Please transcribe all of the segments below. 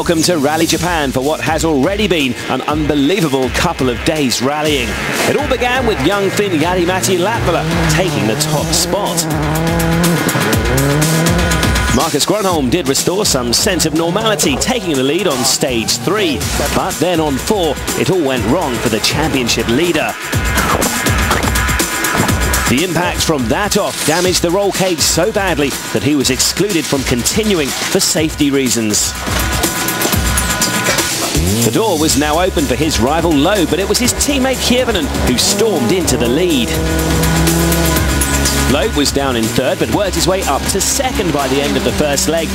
Welcome to Rally Japan for what has already been an unbelievable couple of days rallying. It all began with young Finn Jari-Matti Latvala taking the top spot. Marcus Grönholm did restore some sense of normality, taking the lead on stage 3. But then on 4, it all went wrong for the championship leader. The impact from that off damaged the roll cage so badly that he was excluded from continuing for safety reasons. The door was now open for his rival Loeb, but it was his teammate Kievanen who stormed into the lead. Loeb was down in 3rd, but worked his way up to 2nd by the end of the first leg.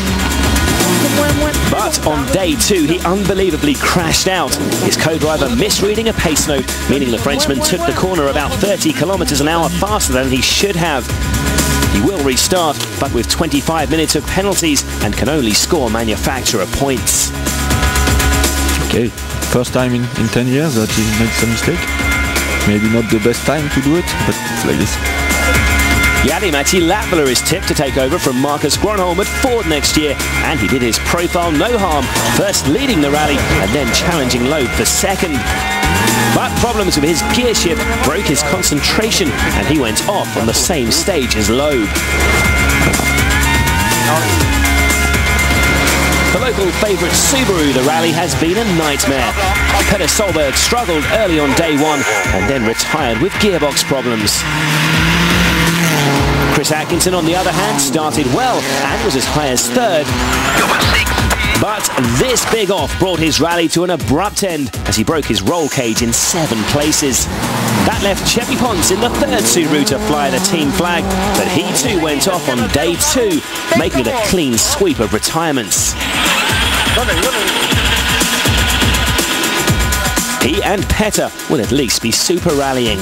But on day 2, he unbelievably crashed out, his co-driver misreading a pace note, meaning the Frenchman took the corner about 30 kilometers an hour faster than he should have. He will restart, but with 25 minutes of penalties and can only score manufacturer points. Okay, first time in 10 years that he made some mistake. Maybe not the best time to do it, but it's like this. Jari-Matti Latvala is tipped to take over from Marcus Grönholm at Ford next year, and he did his profile no harm, first leading the rally and then challenging Loeb for 2nd. But problems with his gear shift broke his concentration and he went off on the same stage as Loeb. The local favourite Subaru, the rally has been a nightmare. Peter Solberg struggled early on day 1 and then retired with gearbox problems. Chris Atkinson, on the other hand, started well and was as high as 3rd. But this big off brought his rally to an abrupt end as he broke his roll cage in 7 places. That left Cheppy Ponce in the 3rd Subaru to fly the team flag, but he too went off on day 2, making it a clean sweep of retirements. He and Petter will at least be super rallying.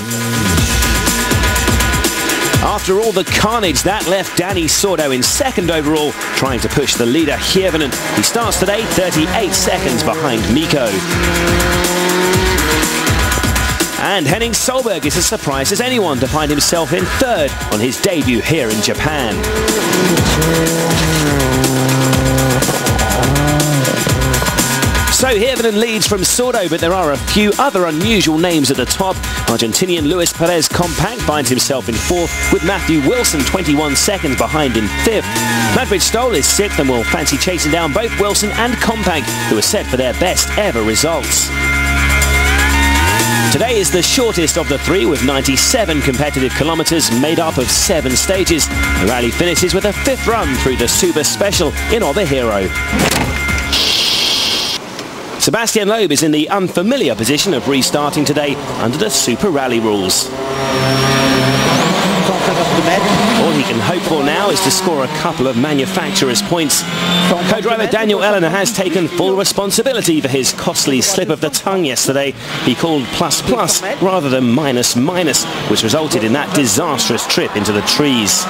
After all the carnage, that left Danny Sordo in 2nd overall, trying to push the leader Kievanen. He starts today 38 seconds behind Mikko. And Henning Solberg is as surprised as anyone to find himself in 3rd on his debut here in Japan. So Kievanen leads from Sordo, but there are a few other unusual names at the top. Argentinian Luis Perez Compact finds himself in 4th, with Matthew Wilson 21 seconds behind in 5th. Manfred Stoll is 6th and will fancy chasing down both Wilson and Compact, who are set for their best ever results. Today is the shortest of the 3, with 97 competitive kilometres made up of 7 stages. The rally finishes with a 5th run through the Super Special in Obihiro. Sebastian Loeb is in the unfamiliar position of restarting today under the Super Rally rules. All he can hope for now is to score a couple of manufacturer's points. Co-driver Daniel Elena has taken full responsibility for his costly slip of the tongue yesterday. He called ++ rather than -, which resulted in that disastrous trip into the trees.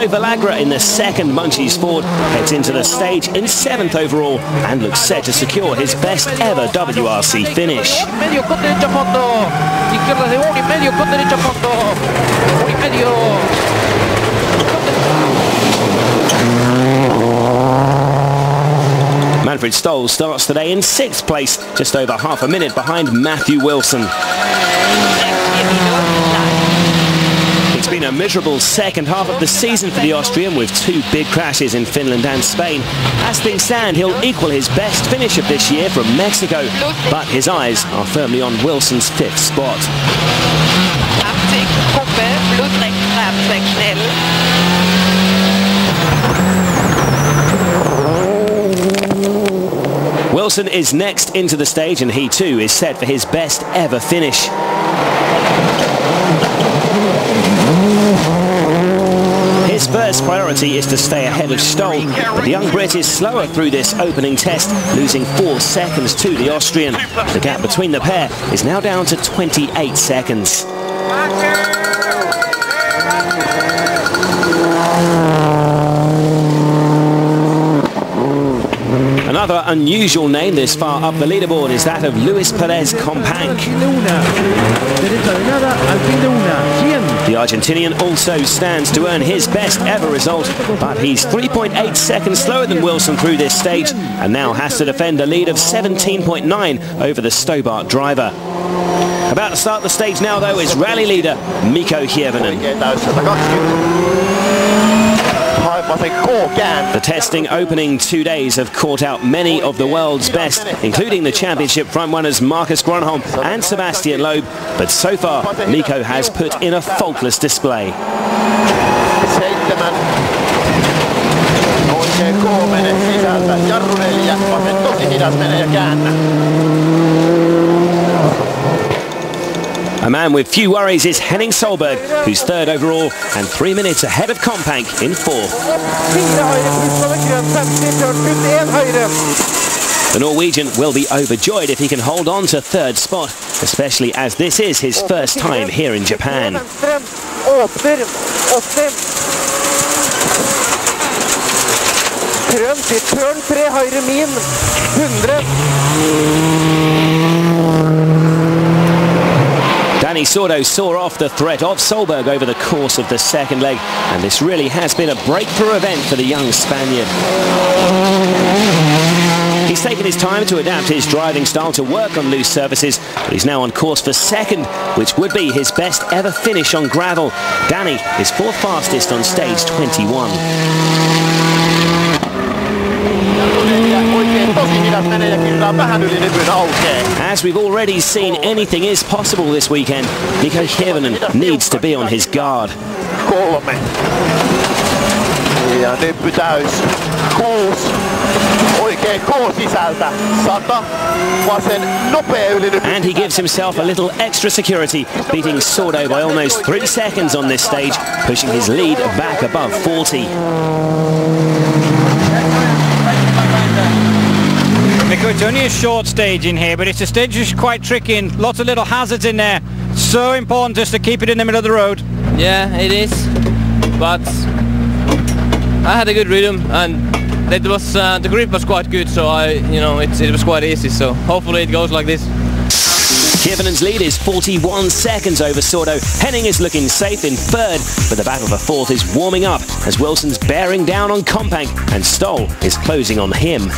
Valagra in the 2nd Munchies Ford heads into the stage in 7th overall and looks set to secure his best ever WRC finish. Manfred Stoll starts today in 6th place, just over half a minute behind Matthew Wilson. It's been a miserable second half of the season for the Austrian, with 2 big crashes in Finland and Spain. As things stand, he'll equal his best finish of this year from Mexico, but his eyes are firmly on Wilson's 5th spot. Wilson is next into the stage and he too is set for his best ever finish. His first priority is to stay ahead of Stoll, but the young Brit is slower through this opening test, losing 4 seconds to the Austrian. The gap between the pair is now down to 28 seconds. Another unusual name this far up the leaderboard is that of Luis Perez Companc. The Argentinian also stands to earn his best ever result, but he's 3.8 seconds slower than Wilson through this stage and now has to defend a lead of 17.9 over the Stobart driver. About to start the stage now, though, is rally leader Mikko Hirvonen. The testing opening 2 days have caught out many of the world's best, including the championship frontrunners Marcus Grönholm and Sebastian Loeb, but so far Mikko has put in a faultless display. A man with few worries is Henning Solberg, who's third overall and 3 minutes ahead of Companc in fourth. The Norwegian will be overjoyed if he can hold on to third spot, especially as this is his first time here in Japan. Danny Sordo saw off the threat of Solberg over the course of the second leg, and this really has been a breakthrough event for the young Spaniard. He's taken his time to adapt his driving style to work on loose surfaces, but he's now on course for second, which would be his best ever finish on gravel. Danny is fourth fastest on stage 21. As we've already seen, anything is possible this weekend. Mikko Hirvonen needs to be on his guard. And he gives himself a little extra security, beating Sordo by almost 3 seconds on this stage, pushing his lead back above 40. Mikko, it's only a short stage in here, but it's a stage which is quite tricky and lots of little hazards in there. So important just to keep it in the middle of the road. Yeah, it is. But I had a good rhythm and it was the grip was quite good, so it was quite easy. So hopefully it goes like this. Hirvonen's lead is 41 seconds over Sordo. Henning is looking safe in third, but the battle for fourth is warming up as Wilson's bearing down on Companc and Stoll is closing on him.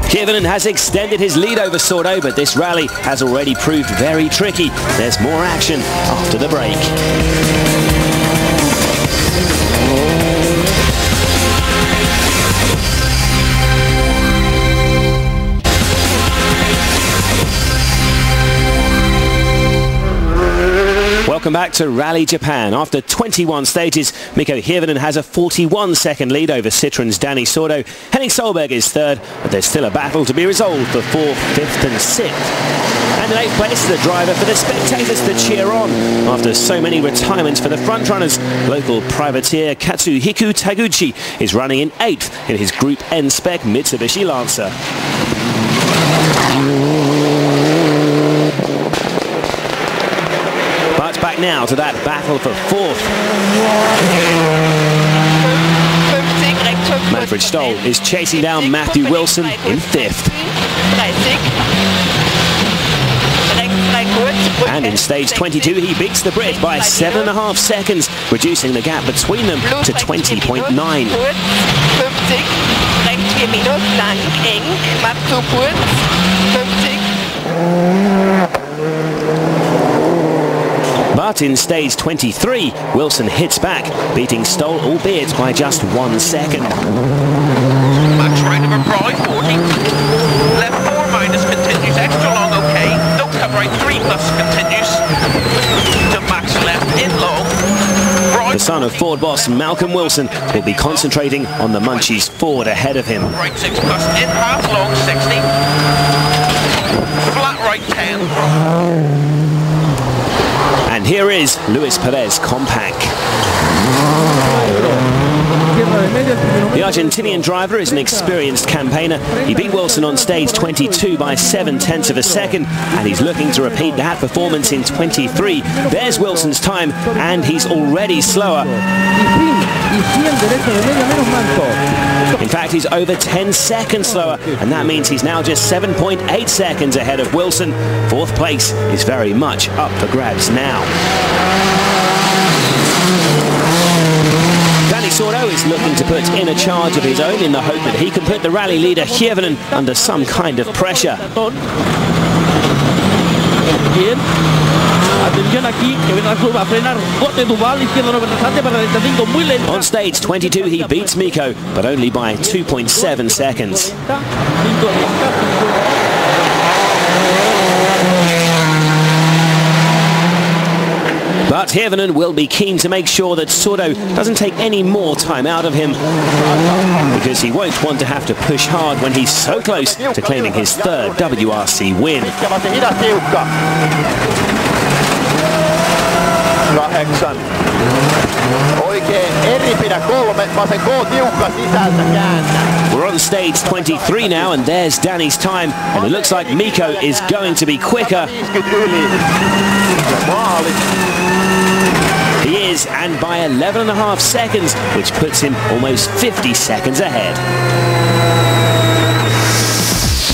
Hirvonen has extended his lead over Sordo, but this rally has already proved very tricky. There's more action after the break. Welcome back to Rally Japan. After 21 stages, Mikko Hirvonen has a 41-second lead over Citroen's Danny Sordo. Henning Solberg is third, but there's still a battle to be resolved for fourth, fifth and sixth. And in eighth place is the driver for the spectators to cheer on. After so many retirements for the frontrunners, local privateer Katsuhiko Taguchi is running in eighth in his Group N spec Mitsubishi Lancer. But back now to that battle for fourth. Manfred Stoll is chasing down Matthew Wilson in fifth. And in stage 22 he beats the Brit by 7.5 seconds, reducing the gap between them to 20.9. But in stage 23, Wilson hits back, beating Stoll, albeit by just 1 second. Max right of a right 40. Left 4 minus continues extra long, okay. Don't cut right 3 plus continues. To max left in long. Right the son of Ford boss Malcolm Wilson will be concentrating on the Munchies Ford ahead of him. Right 6 plus in half long 60. Flat right 10. And here is Luis Perez Companc. The Argentinian driver is an experienced campaigner. He beat Wilson on stage 22 by 7/10 of a second, and he's looking to repeat that performance in 23. There's Wilson's time, and he's already slower. In fact, he's over 10 seconds slower, and that means he's now just 7.8 seconds ahead of Wilson. Fourth place is very much up for grabs now. Danny Sordo is looking to put in a charge of his own in the hope that he can put the rally leader Hirvonen under some kind of pressure. On stage 22 he beats Mikko, but only by 2.7 seconds. But Hirvonen will be keen to make sure that Sordo doesn't take any more time out of him, because he won't want to have to push hard when he's so close to claiming his third WRC win. We're on stage 23 now, and there's Danny's time, and it looks like Mikko is going to be quicker. He is, and by 11.5 seconds, which puts him almost 50 seconds ahead.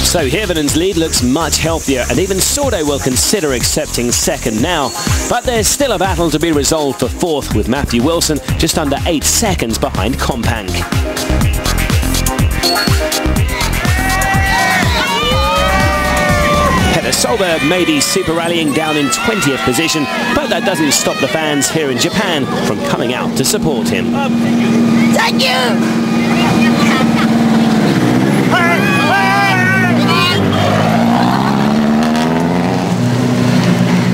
So Hirvonen's lead looks much healthier, and even Sordo will consider accepting second now. But there's still a battle to be resolved for fourth, with Matthew Wilson just under 8 seconds behind Kompank. Solberg may be super rallying down in 20th position, but that doesn't stop the fans here in Japan from coming out to support him. Thank you!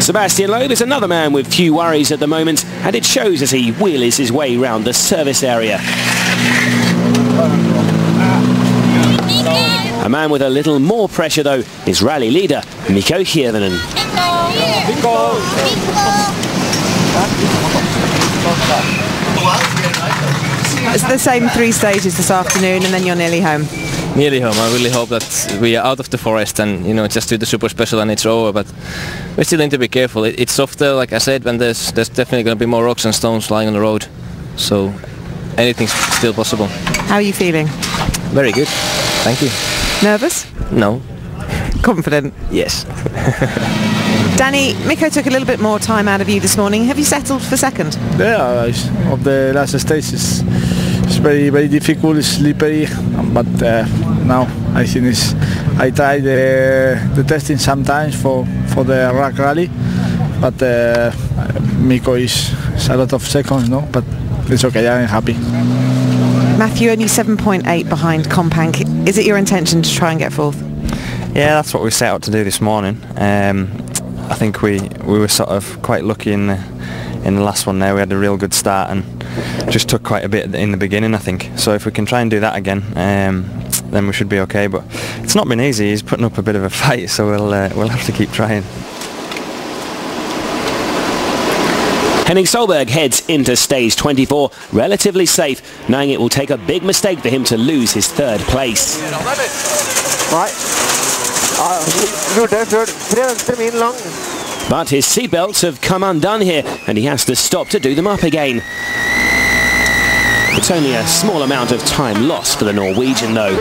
Sebastian Loeb is another man with few worries at the moment, and it shows as he wheelies his way round the service area. A man with a little more pressure, though, is rally leader Mikko Hirvonen. It's the same 3 stages this afternoon, and then you're nearly home. Nearly home. I really hope that we are out of the forest and, you know, just do the super special and it's over. But we still need to be careful. It's softer, like I said, when there's definitely going to be more rocks and stones lying on the road. So anything's still possible. How are you feeling? Very good. Thank you. Nervous? No. Confident? Yes. Danny, Mikko took a little bit more time out of you this morning. Have you settled for second? Yeah, of the last stage is very, very difficult, it's slippery, but now I think I tried the testing sometimes for the rack rally, but Mikko is a lot of seconds, no, but it's okay, I'm happy. Matthew, only 7.8 behind Kompank. Is it your intention to try and get fourth? Yeah, that's what we set out to do this morning. I think we were sort of quite lucky in the last one there. We had a real good start and just took quite a bit in the beginning, I think. So if we can try and do that again, then we should be okay. But it's not been easy. He's putting up a bit of a fight, so we'll have to keep trying. Henning Solberg heads into stage 24 relatively safe, knowing it will take a big mistake for him to lose his third place. But his seatbelts have come undone here, and he has to stop to do them up again. It's only a small amount of time lost for the Norwegian, though.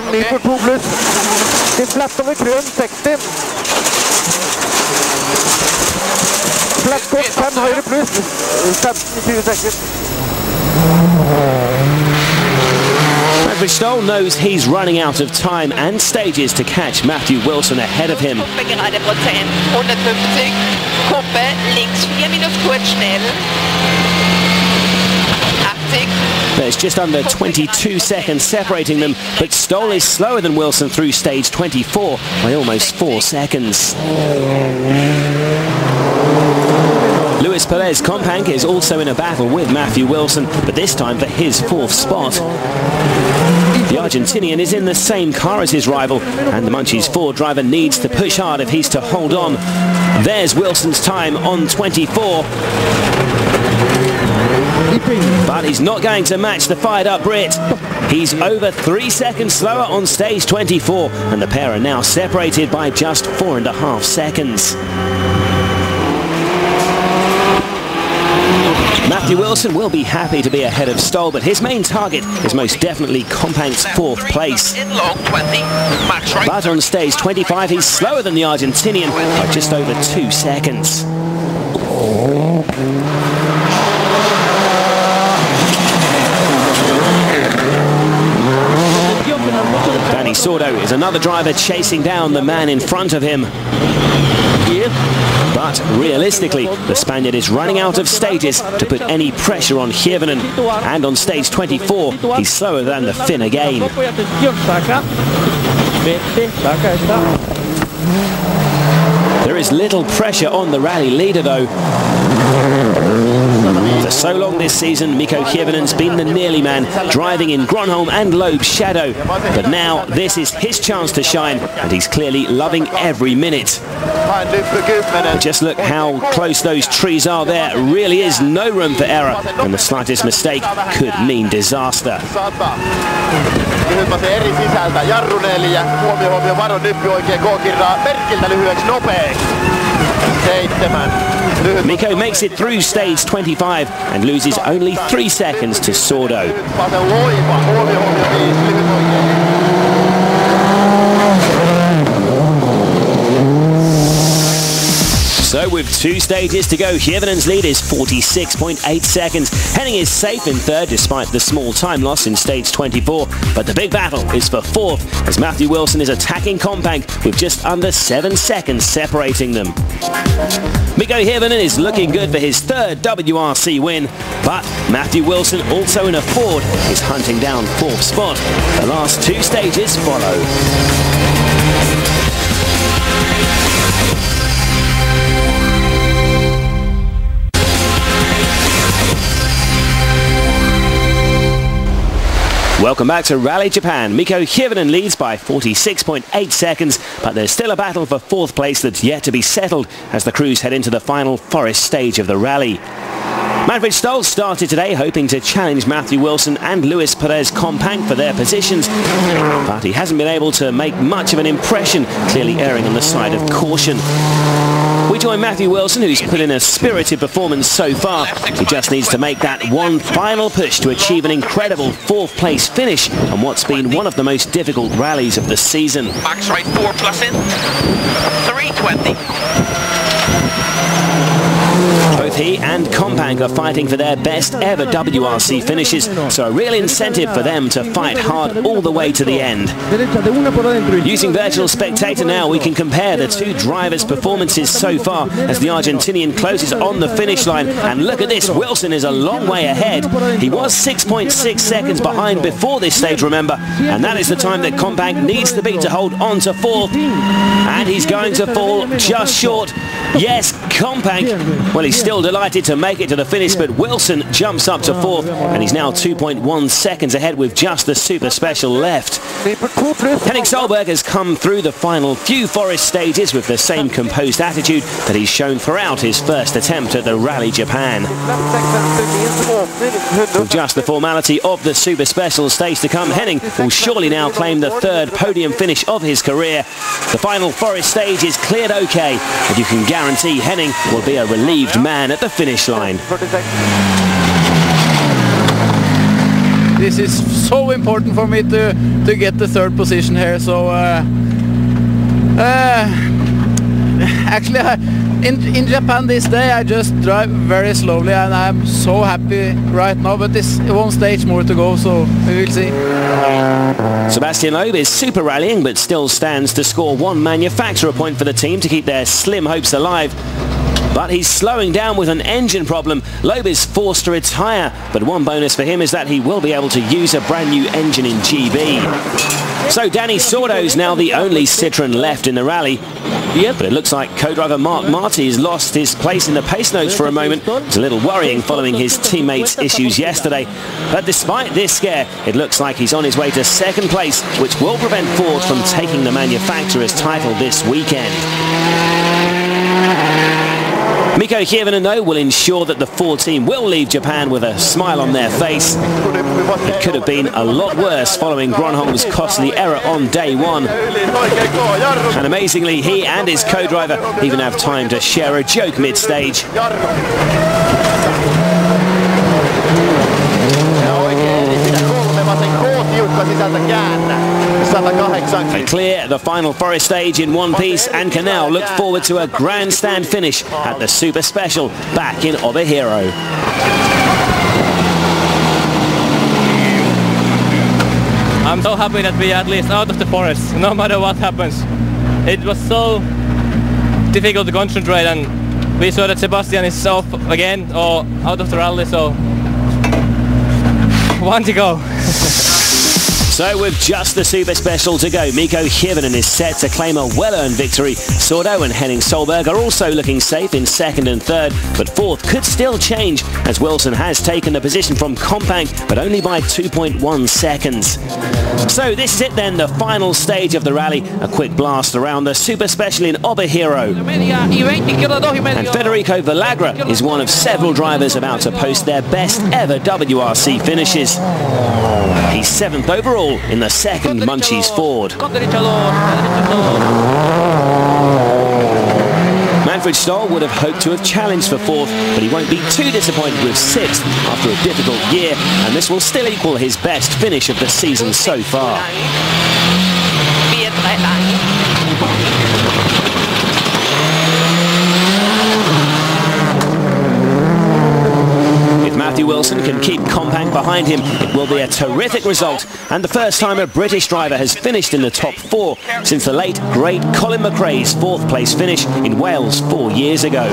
Fredrik Stoll knows he's running out of time and stages to catch Matthew Wilson ahead of him. There's just under 22 seconds separating them, but Stoll is slower than Wilson through stage 24 by almost 4 seconds. Luis Perez Kompank is also in a battle with Matthew Wilson, but this time for his 4th spot. The Argentinian is in the same car as his rival, and the Munchies Ford driver needs to push hard if he's to hold on. There's Wilson's time on 24. But he's not going to match the fired-up Brit. He's over 3 seconds slower on stage 24, and the pair are now separated by just 4.5 seconds. Matthew Wilson will be happy to be ahead of Stoll, but his main target is most definitely Compank's 4th place. But on stage 25, he's slower than the Argentinian by just over 2 seconds. Danny Sordo is another driver chasing down the man in front of him. But realistically, the Spaniard is running out of stages to put any pressure on Hirvonen. And on stage 24, he's slower than the Finn again. There is little pressure on the rally leader though. For so long this season, Mikko Hirvonen's been the nearly man, driving in Gronholm and Loeb's shadow. But now this is his chance to shine, and he's clearly loving every minute. But just look how close those trees are there. Really is no room for error, and the slightest mistake could mean disaster. Mikko makes it through stage 25 and loses only 3 seconds to Sordo. So with 2 stages to go, Hirvonen's lead is 46.8 seconds. Henning is safe in 3rd despite the small time loss in stage 24. But the big battle is for 4th as Matthew Wilson is attacking Compank with just under 7 seconds separating them. Mikko Hirvonen is looking good for his 3rd WRC win, but Matthew Wilson, also in a Ford, is hunting down 4th spot. The last 2 stages follow. Welcome back to Rally Japan. Mikko Hirvonen leads by 46.8 seconds, but there's still a battle for 4th place that's yet to be settled as the crews head into the final forest stage of the rally. Manfred Stoll started today hoping to challenge Matthew Wilson and Luis Perez Compank for their positions, but he hasn't been able to make much of an impression, clearly erring on the side of caution. We join Matthew Wilson, who's put in a spirited performance so far. He just needs to make that one final push to achieve an incredible 4th place finish on what's been one of the most difficult rallies of the season. Max right 4 plus in, 320. Both he and Compank are fighting for their best ever WRC finishes, so a real incentive for them to fight hard all the way to the end. Using Virtual Spectator now, we can compare the 2 drivers' performances so far as the Argentinian closes on the finish line. And look at this, Wilson is a long way ahead. He was 6.6 seconds behind before this stage, remember, and that is the time that Compank needs to beat to hold on to 4th. And he's going to fall just short. Yes, Compank, well, he's still delighted to make it to the finish, but Wilson jumps up to 4th, and he's now 2.1 seconds ahead with just the Super Special left. Henning Solberg has come through the final few forest stages with the same composed attitude that he's shown throughout his first attempt at the Rally Japan. With just the formality of the Super Special stage to come, Henning will surely now claim the 3rd podium finish of his career. The final forest stage is cleared okay, but you can guarantee Henning will be a relieved man at the finish line. This is so important for me to get the 3rd position here, so actually in Japan this day I just drive very slowly and I'm so happy right now, but this 1 stage more to go, so we will see. Sebastian Loeb is super rallying but still stands to score 1 manufacturer point for the team to keep their slim hopes alive. But he's slowing down with an engine problem. Loeb is forced to retire, but one bonus for him is that he will be able to use a brand new engine in GB. So Danny Sordo's now the only Citroën left in the rally. But it looks like co-driver Mark Marty has lost his place in the pace notes for a moment. It's a little worrying following his teammates' issues yesterday. But despite this scare, it looks like he's on his way to 2nd place, which will prevent Ford from taking the manufacturer's title this weekend. Mikko Hirvonen, though, will ensure that the Ford team will leave Japan with a smile on their face. It could have been a lot worse following Gronholm's costly error on day one. And amazingly, he and his co-driver even have time to share a joke mid-stage. They clear the final forest stage in one piece and can now look forward to a grandstand finish at the Super Special back in Obihiro. I'm so happy that we are at least out of the forest, no matter what happens. It was so difficult to concentrate, and we saw that Sebastian is off again or out of the rally, so one to go. So with just the Super Special to go, Mikko Hirvonen is set to claim a well-earned victory. Sordo and Henning Solberg are also looking safe in second and third, but fourth could still change as Wilson has taken the position from Kompang, but only by 2.1 seconds. So this is it then, the final stage of the rally. A quick blast around the Super Special in Obihiro. And Federico Villagra is one of several drivers about to post their best ever WRC finishes. He's 7th overall in the second Munchies Ford. Manfred Stoll would have hoped to have challenged for 4th, but he won't be too disappointed with 6th after a difficult year, and this will still equal his best finish of the season so far. Matthew Wilson can keep Kompang behind him. It will be a terrific result, and the first time a British driver has finished in the top 4 since the late, great Colin McRae's 4th place finish in Wales 4 years ago.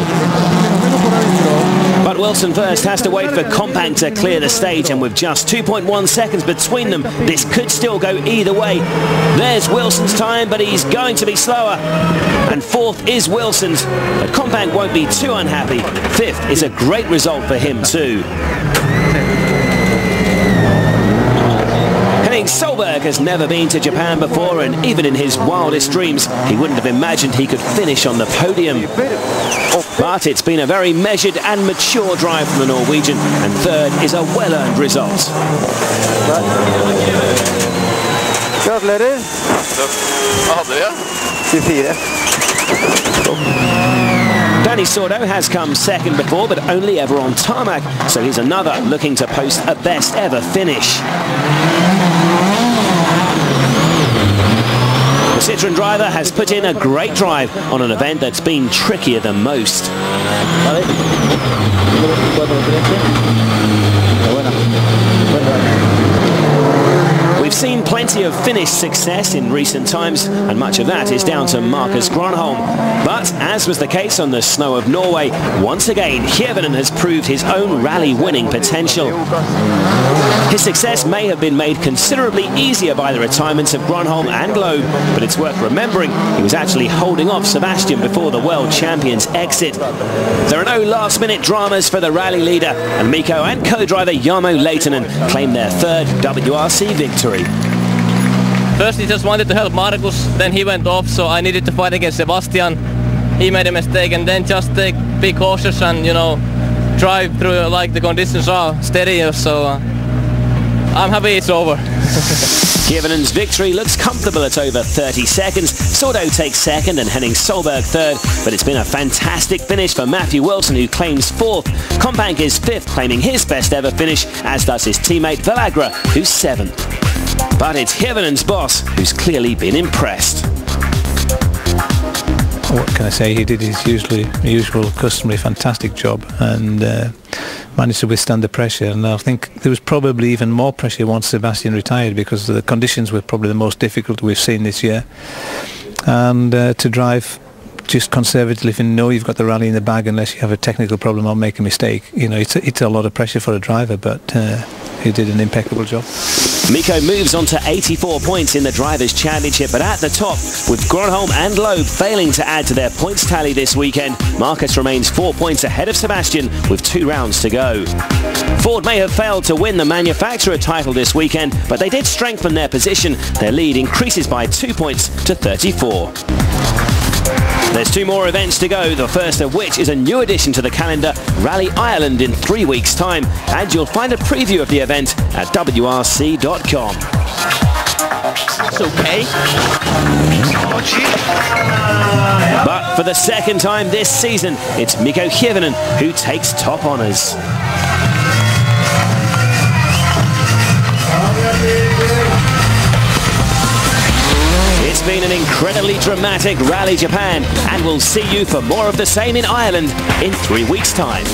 But Wilson first has to wait for Kompang to clear the stage, and with just 2.1 seconds between them, this could still go either way. There's Wilson's time, but he's going to be slower. And 4th is Wilson's, but Kompang won't be too unhappy. 5th is a great result for him too. Henning Solberg has never been to Japan before, and even in his wildest dreams, he wouldn't have imagined he could finish on the podium. But it's been a very measured and mature drive from the Norwegian, and 3rd is a well-earned result. Gratulerer. Hva hadde vi? 24. Danny Sordo has come second before, but only ever on tarmac, so he's another looking to post a best ever finish. The Citroën driver has put in a great drive on an event that's been trickier than most. We've seen plenty of finish success in recent times, and much of that is down to Markus Gronholm. But, as was the case on the snow of Norway, once again, Hirvonen has proved his own rally-winning potential. His success may have been made considerably easier by the retirements of Gronholm and Loeb, but it's worth remembering he was actually holding off Sebastian before the world champion's exit. There are no last-minute dramas for the rally leader, and Mikko and co-driver Jarmo Leitonen claim their 3rd WRC victory. First he just wanted to help Markus, then he went off, so I needed to fight against Sebastian. He made a mistake, and then just be cautious and, you know, drive through like the conditions are steady, so I'm happy it's over. Hirvonen's victory looks comfortable at over 30 seconds. Sordo takes 2nd and Henning Solberg 3rd, but it's been a fantastic finish for Matthew Wilson, who claims 4th. Kompang is 5th, claiming his best ever finish, as does his teammate Villagra, who's 7th. But it's Hirvonen's boss who's clearly been impressed. What can I say? He did his usual customary fantastic job, and managed to withstand the pressure. And I think there was probably even more pressure once Sebastian retired, because the conditions were probably the most difficult we've seen this year. And to drive just conservatively, if you know you've got the rally in the bag, unless you have a technical problem or make a mistake, you know, it's a lot of pressure for a driver, but he did an impeccable job. Mikko moves on to 84 points in the Drivers' Championship, but at the top, with Gronholm and Loeb failing to add to their points tally this weekend, Markus remains 4 points ahead of Sebastian with 2 rounds to go. Ford may have failed to win the manufacturer title this weekend, but they did strengthen their position. Their lead increases by 2 points to 34. There's 2 more events to go, the first of which is a new addition to the calendar, Rally Ireland in 3 weeks' time, and you'll find a preview of the event at WRC.com. That's okay. But for the second time this season, it's Mikko Hirvonen who takes top honours. It's been an incredibly dramatic Rally Japan, and we'll see you for more of the same in Ireland in 3 weeks' time.